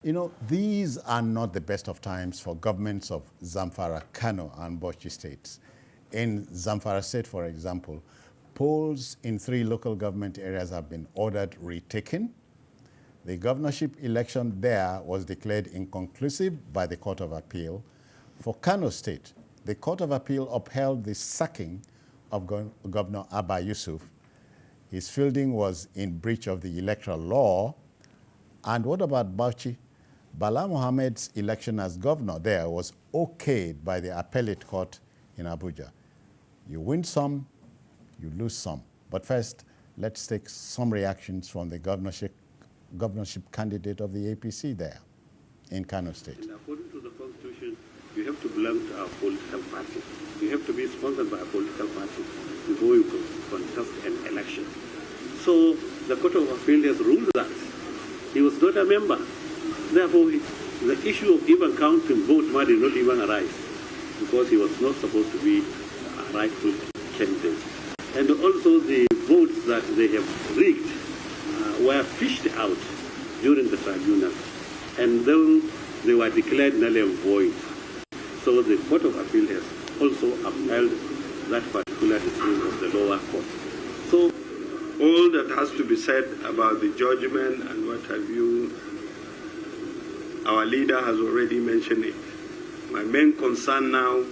You know, these are not the best of times for governments of Zamfara, Kano and Bauchi states. In Zamfara State, for example, polls in 3 local government areas have been ordered retaken. The governorship election there was declared inconclusive by the Court of Appeal. For Kano State, the Court of Appeal upheld the sacking of Governor Abba Yusuf. His fielding was in breach of the electoral law. And what about Bauchi? Bala Mohammed's election as governor there was okayed by the appellate court in Abuja. You win some, you lose some. But first, let's take some reactions from the governorship candidate of the APC there in Kano State. And according to the Constitution, you have to belong to a political party. You have to be sponsored by a political party before you contest an election. So the Court of Appeal has ruled that he was not a member. Therefore, the issue of even counting votes did not even arise because he was not supposed to be a rightful candidate. And also the votes that they have rigged were fished out during the tribunal, and then they were declared null and void. So the Court of Appeal has also upheld that particular decision of the lower court. So all that has to be said about the judgment and what have you, our leader has already mentioned it. My main concern now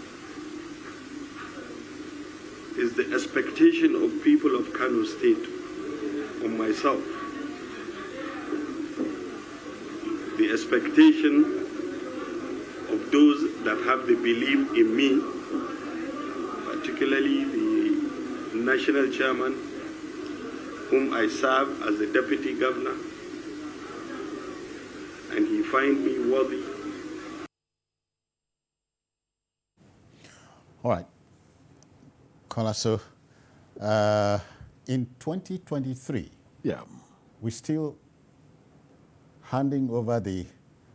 is the expectation of people of Kano State, on myself. The expectation of those that have the belief in me, particularly the national chairman, whom I serve as the deputy governor, and he find me worthy. All right. So, in 2023, we're still handing over the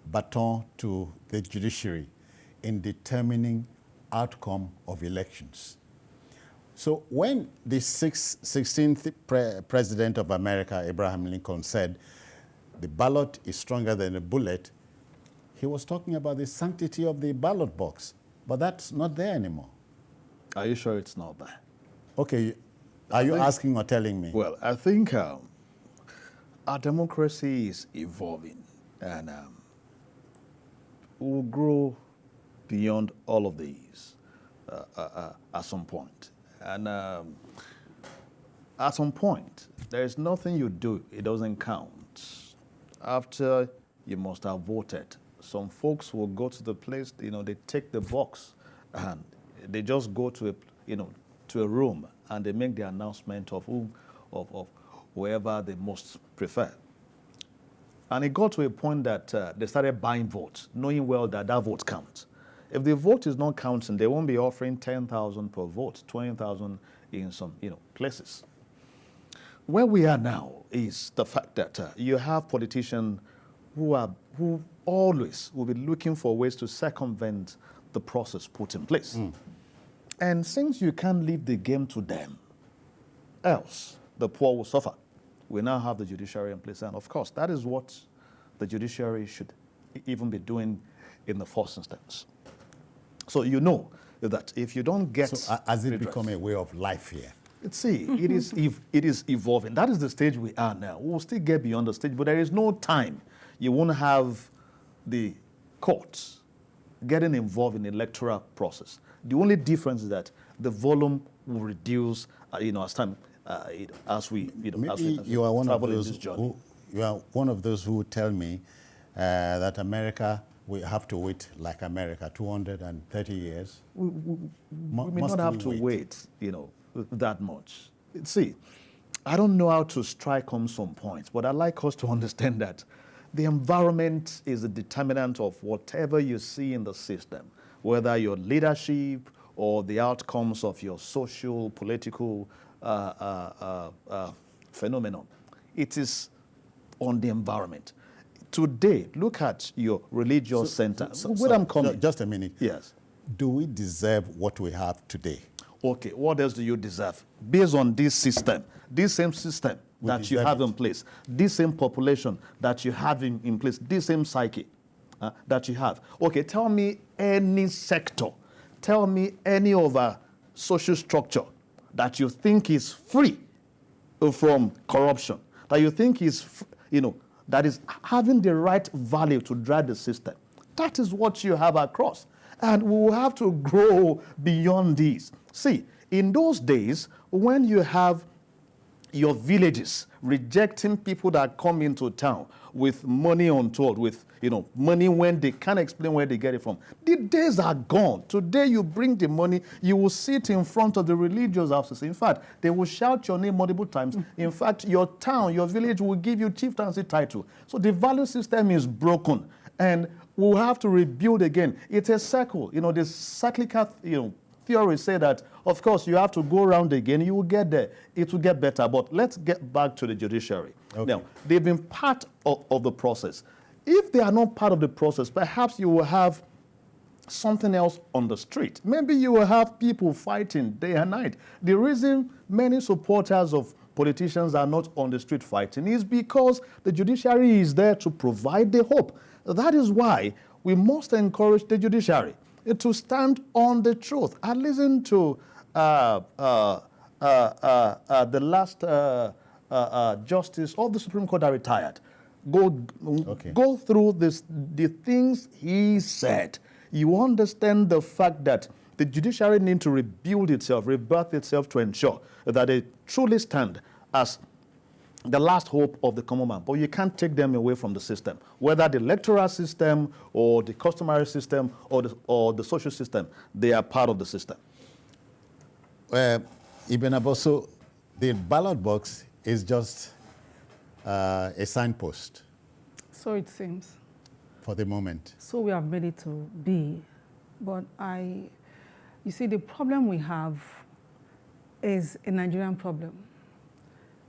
baton to the judiciary in determining outcome of elections. So when the 16th President of America, Abraham Lincoln, said the ballot is stronger than a bullet, he was talking about the sanctity of the ballot box, but that's not there anymore. Are you sure it's not there? Okay, are you asking or telling me? Well, I think our democracy is evolving, and we'll grow beyond all of these at some point. And at some point, there is nothing you do, it doesn't count. After you must have voted, some folks will go to the place, they take the box and they just go to a room and they make the announcement of whoever they most prefer. And it got to a point that they started buying votes, knowing well that vote counts. If the vote is not counting, they won't be offering 10,000 per vote, 20,000 in some places. Where we are now is the fact that you have politicians who always will be looking for ways to circumvent the process put in place. And since you can't leave the game to them, else the poor will suffer. We now have the judiciary in place, and of course, that is what the judiciary should even be doing in the first instance. So you know that if you don't get... So has it become a way of life here? See, it is evolving. That is the stage we are now. We'll still get beyond the stage, but there is no time. You won't have the courts getting involved in the electoral process. The only difference is that the volume will reduce, as time, as we, you are one of travel in those this journey. you are one of those who tell me that America, we have to wait like America, 230 years. We may not have to wait, that much. See, I don't know how to strike home some points, but I'd like us to understand that the environment is a determinant of whatever you see in the system, whether your leadership or the outcomes of your social, political phenomenon. It is on the environment. Today, look at your religious center. Where I'm coming. Just a minute. Yes. Do we deserve what we have today? okay, what else do you deserve? Based on this system, this same system that you have in place, this same population that you have in place, this same psyche that you have. Okay, tell me any sector, tell me any other social structure that you think is free from corruption, that you think is, that is having the right value to drive the system. That is what you have across. And we will have to grow beyond these. See, in those days, when you have your villages rejecting people that come into town with money untold, with money when they can't explain where they get it from, the days are gone. Today you bring the money, you will sit in front of the religious houses. In fact, they will shout your name multiple times. In fact, your town, your village will give you chieftaincy title. So the value system is broken, and we'll have to rebuild again. It's a circle. The cyclical theory say that, of course, you have to go around again. You will get there. It will get better. But let's get back to the judiciary. Okay. Now, they've been part of the process. If they are not part of the process, perhaps you will have something else on the street. Maybe you will have people fighting day and night. The reason many supporters of politicians are not on the street fighting is because the judiciary is there to provide the hope. That is why we must encourage the judiciary to stand on the truth. I listened to the last justice of the Supreme Court that retired. Go through the things he said. You understand the fact that the judiciary needs to rebuild itself, rebirth itself to ensure that they truly stand as the last hope of the common man. But you can't take them away from the system, whether the electoral system or the customary system or the social system. They are part of the system. Ibn Aboso, the ballot box is just a signpost. So it seems. For the moment. So we have made it to be. But you see, the problem we have is a Nigerian problem.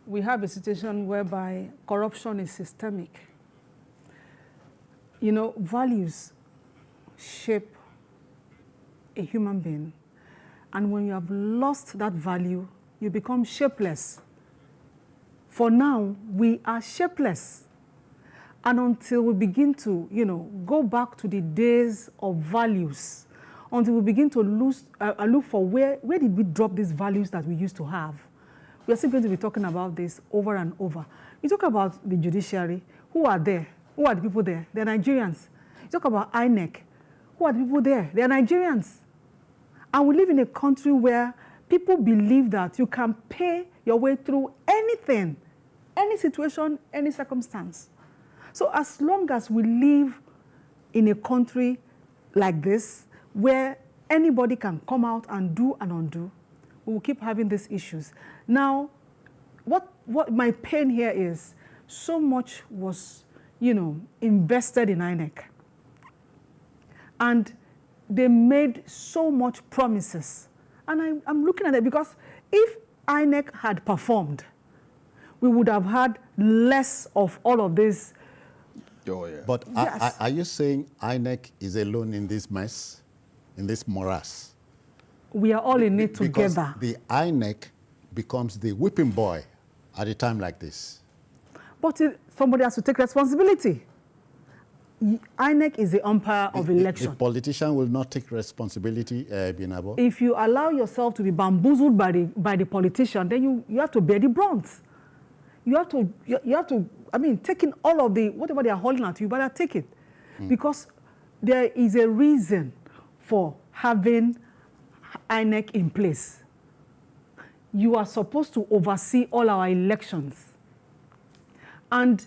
We have a situation whereby corruption is systemic. Values shape a human being. And when you have lost that value, you become shapeless. For now, we are shapeless. And until we begin to, go back to the days of values, until we begin to look for where did we drop these values that we used to have, we are still going to be talking about this over and over. You talk about the judiciary. Who are there? Who are the people there? They're Nigerians. You talk about INEC. Who are the people there? They're Nigerians. And we live in a country where people believe that you can pay your way through anything, any situation, any circumstance. So as long as we live in a country like this, where anybody can come out and do and undo, we will keep having these issues. Now, what my pain here is, so much was, invested in INEC. And they made so much promises. And I'm looking at it because if INEC had performed, we would have had less of all of this. Oh, yeah. But yes. Are you saying INEC is alone in this mess, in this morass? We are all in it together. Because the INEC becomes the whipping boy at a time like this. But somebody has to take responsibility. INEC is the umpire of election. The politician will not take responsibility, Binabo. If you allow yourself to be bamboozled by the politician, then you have to bear the brunt. You have to, taking all of the, whatever they are holding at you, better take it. Because there is a reason for having INEC in place. You are supposed to oversee all our elections. And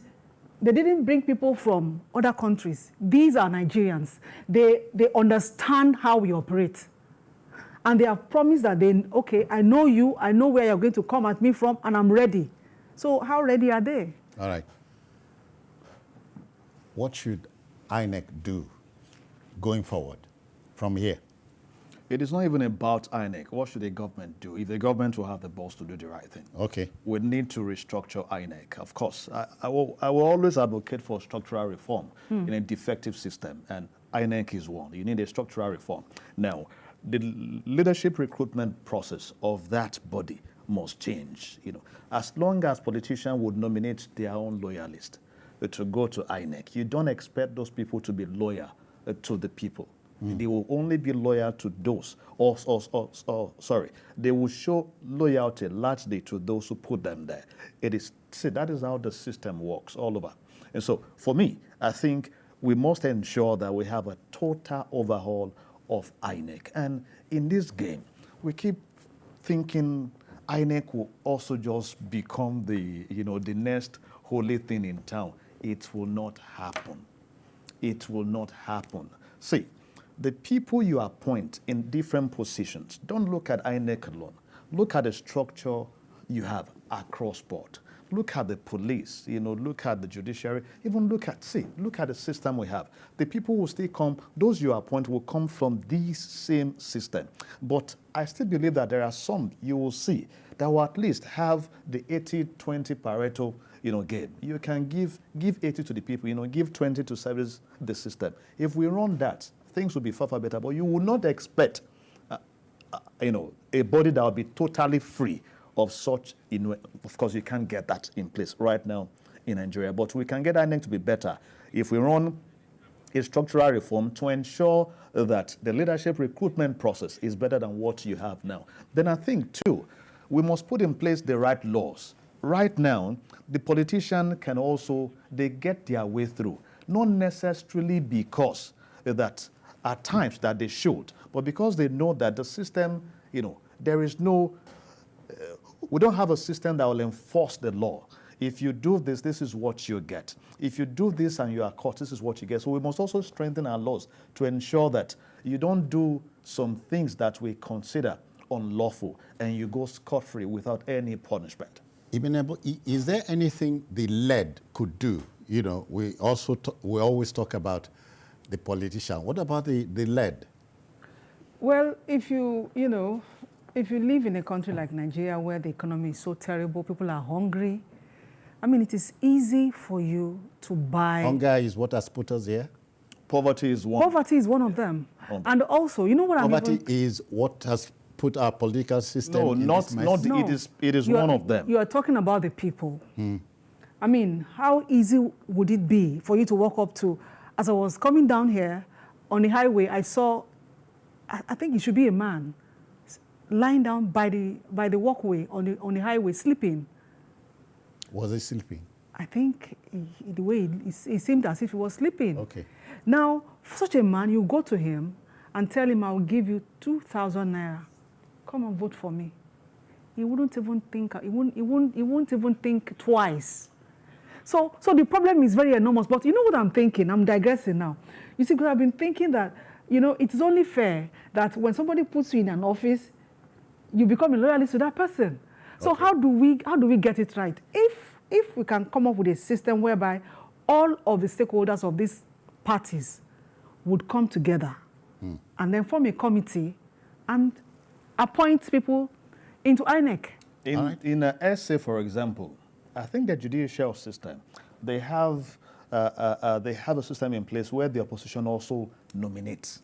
they didn't bring people from other countries. These are Nigerians. They understand how we operate. And they have promised that okay, I know you, I know where you're going to come at me from, and I'm ready. So how ready are they? All right. What should INEC do going forward from here? It is not even about INEC. What should the government do? If the government will have the balls to do the right thing. Okay. We need to restructure INEC. Of course, I will always advocate for structural reform in a defective system, and INEC is one. You need a structural reform. Now, the leadership recruitment process of that body must change. As long as politicians would nominate their own loyalists to go to INEC, you don't expect those people to be loyal to the people. They will only be loyal to those, they will show loyalty largely to those who put them there. That is how the system works all over. And so, for me, I think we must ensure that we have a total overhaul of INEC. And in this game, we keep thinking INEC will also just become the next holy thing in town. It will not happen. It will not happen. See, the people you appoint in different positions, don't look at INEC alone. Look at the structure you have across board. Look at the police, look at the judiciary, even look at the system we have. The people will still come, those you appoint will come from this same system. But I still believe that there are some you will see that will at least have the 80-20 Pareto game. You can give 80 to the people, give 20 to service the system. If we run that, things will be far, far better. But you will not expect, a body that will be totally free of such. Of course, you can't get that in place right now in Nigeria. But we can get INEC to be better if we run a structural reform to ensure that the leadership recruitment process is better than what you have now. Then I think, too, we must put in place the right laws. Right now, the politician can also, they get their way through, not necessarily because that at times that they should, but because they know that the system, there is no, we don't have a system that will enforce the law. If you do this, this is what you get. If you do this and you are caught, this is what you get. So we must also strengthen our laws to ensure that you don't do some things that we consider unlawful and you go scot-free without any punishment. Is there anything the lead could do? We always talk about the politician. What about the lead? Well, if you live in a country like Nigeria where the economy is so terrible, people are hungry, it is easy for you to buy. Hunger is what has put us here? Poverty is one. Poverty is one of them. And also, Poverty is what has put our political system in this mess? No. It is one of them. You are talking about the people. How easy would it be for you to walk up to, as I was coming down here on the highway, I saw, I think it should be a man, lying down by the walkway on the highway, sleeping. Was he sleeping? I think the way it seemed as if he was sleeping. Okay. Now, for such a man, you go to him and tell him, I will give you 2,000 naira. Come and vote for me. He wouldn't even think. He won't even think twice. So the problem is very enormous. But you know what I'm thinking? I'm digressing now. You see, because I've been thinking that it is only fair that when somebody puts you in an office, you become a loyalist to that person. So how do we get it right? If we can come up with a system whereby all of the stakeholders of these parties would come together and then form a committee and appoint people into INEC. In SA, for example, I think the judicial system, they have a system in place where the opposition also nominates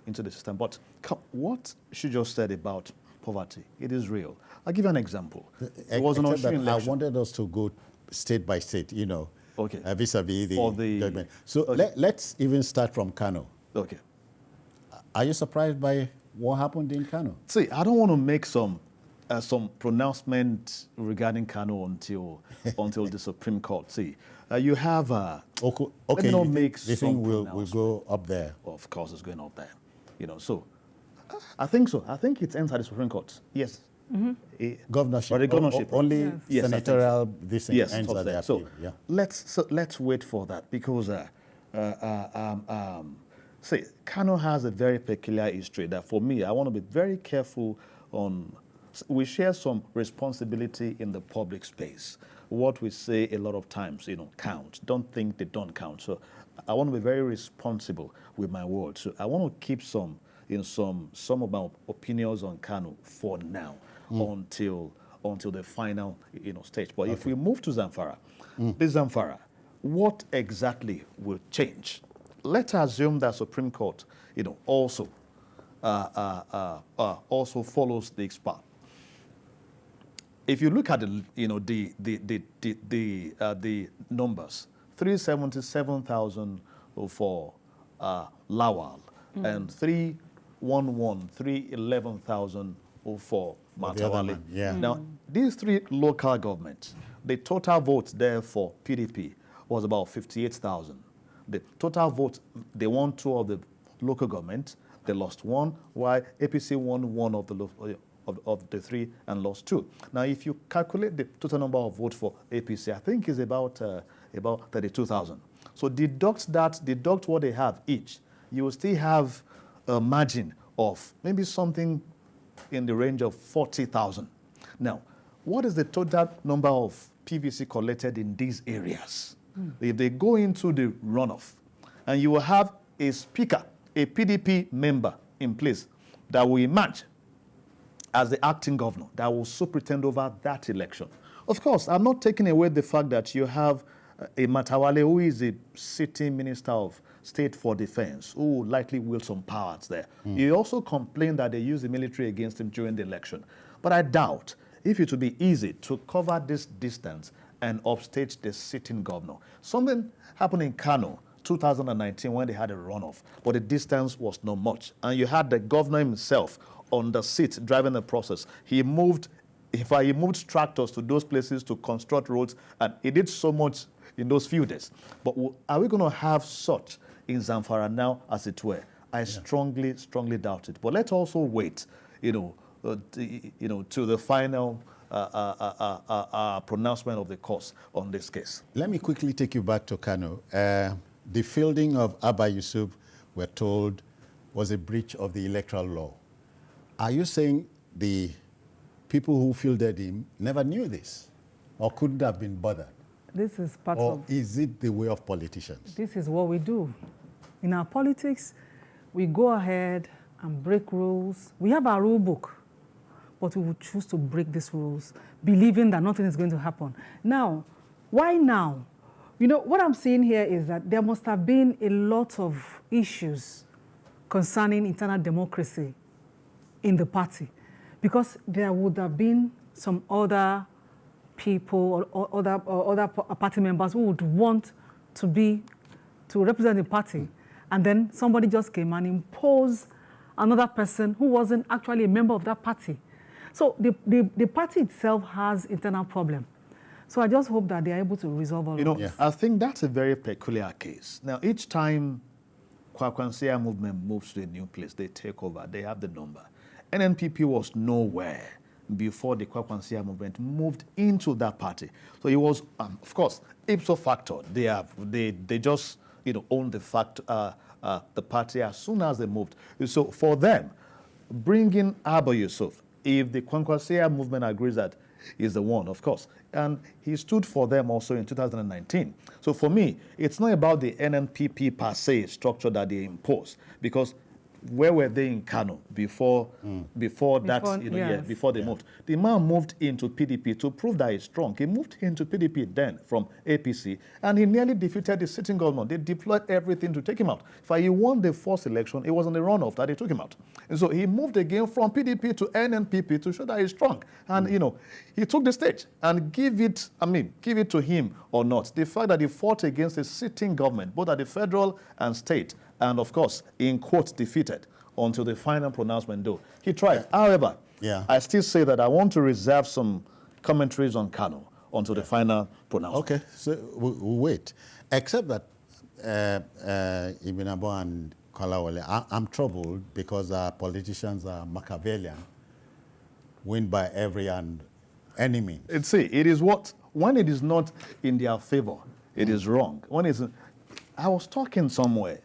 into the system. But what she just said about poverty, it is real. I'll give you an example. It was an election. I wanted us to go state by state, vis-a-vis the government. So let's even start from Kano. Okay. Are you surprised by what happened in Kano? See, I don't want to make some pronouncement regarding Kano until the Supreme Court. See, you have okay. Let me not make the thing will go up there. Of course, it's going up there. So I think so. I think it ends at the Supreme Court. Yes. Governorship. Or the governorship. Only yes, senatorial this thing ends at the appeal. So let's wait for that because see, Kano has a very peculiar history that for me, I want to be very careful on. We share some responsibility in the public space. What we say a lot of times, counts. Don't think they don't count. So I want to be very responsible with my words. So I want to keep some of my opinions on Kano for now until the final stage. But if we move to Zamfara, this Zamfara, what exactly will change? Let's assume that Supreme Court, also also follows the expert. If you look at the numbers, 377,000 for Lawal and 311,000 for Matawale. Yeah. Now, these three local governments, the total vote there for PDP was about 58,000. The total vote, they won 2 of the local government, they lost 1, while APC won 1 of the 3 and lost 2. Now, if you calculate the total number of votes for APC, I think is about 32,000. So deduct what they have each. You will still have a margin of maybe something in the range of 40,000. Now, what is the total number of PVC collected in these areas? If they go into the runoff, and you will have a speaker, a PDP member in place that will emerge as the acting governor that will superintend over that election. Of course, I'm not taking away the fact that you have a Matawale who is a sitting minister of state for defense who likely wields some powers there. You also complain that they use the military against him during the election. But I doubt if it would be easy to cover this distance and upstage the sitting governor. Something happened in Kano 2019 when they had a runoff, but the distance was not much. And you had the governor himself on the seat driving the process. He moved tractors to those places to construct roads, and he did so much in those few days. But are we going to have such in Zamfara now, as it were? I strongly doubt it. But let's also wait, to the final pronouncement of the court on this case. Let me quickly take you back to Kano. The fielding of Abba Yusuf, we're told, was a breach of the electoral law. Are you saying the people who fielded him never knew this or couldn't have been bothered? This is part Or of... is it the way of politicians? This is what we do. In our politics, we go ahead and break rules. We have our rule book, but we would choose to break these rules, believing that nothing is going to happen. Now, why now? What I'm seeing here is that there must have been a lot of issues concerning internal democracy in the party, because there would have been some other people or other party members who would want to represent the party, and then somebody just came and imposed another person who wasn't actually a member of that party. So the party itself has internal problem. So I just hope that they are able to resolve all of this. I think that's a very peculiar case. Now, each time Kwakwansia movement moves to a new place, they take over, they have the number. NNPP was nowhere before the Kwakwansia movement moved into that party. So it was, of course, ipso facto. They just owned the party as soon as they moved. So for them, bringing Abba Yusuf, if the Kwakwansia movement agrees that is the one, of course, and he stood for them also in 2019. So for me, it's not about the NNPP per se structure that they imposed, because where were they in Kano before they moved? The man moved into PDP to prove that he's strong. He moved into PDP then from APC, and he nearly defeated the sitting government. They deployed everything to take him out. If he won the first election, it was in the runoff that they took him out. And so he moved again from PDP to NNPP to show that he's strong. And, he took the stage and give it to him or not. The fact that he fought against the sitting government, both at the federal and state, and of course, in court, defeated until the final pronouncement, though. He tried. However, I still say that I want to reserve some commentaries on Kano until the final pronouncement. Okay, so we'll wait. Except that Ibn Abo and Kolawole, I'm troubled because our politicians are Machiavellian, win by every and any means. It is when it is not in their favor, it is wrong. I was talking somewhere.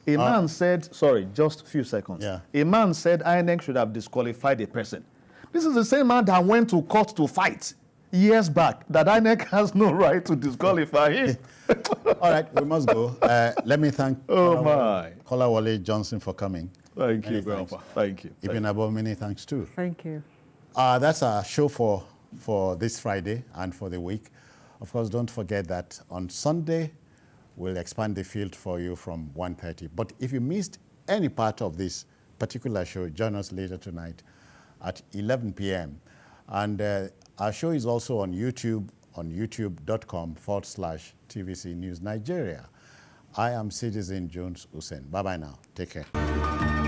A man said, sorry, just a few seconds. A man said INEC should have disqualified a person. This is the same man that went to court to fight years back, that INEC has no right to disqualify him. All right, we must go. Let me thank Kolawole Johnson for coming. Thank you, Grandpa. Thank you. Ibn Abo, many thanks too. Thank you. That's our show for this Friday and for the week. Of course, don't forget that on Sunday, we'll expand the field for you from 1:30. But if you missed any part of this particular show, join us later tonight at 11 p.m. And our show is also on YouTube, on youtube.com/TVC News Nigeria. I am Citizen Jones Hussein. Bye-bye now. Take care.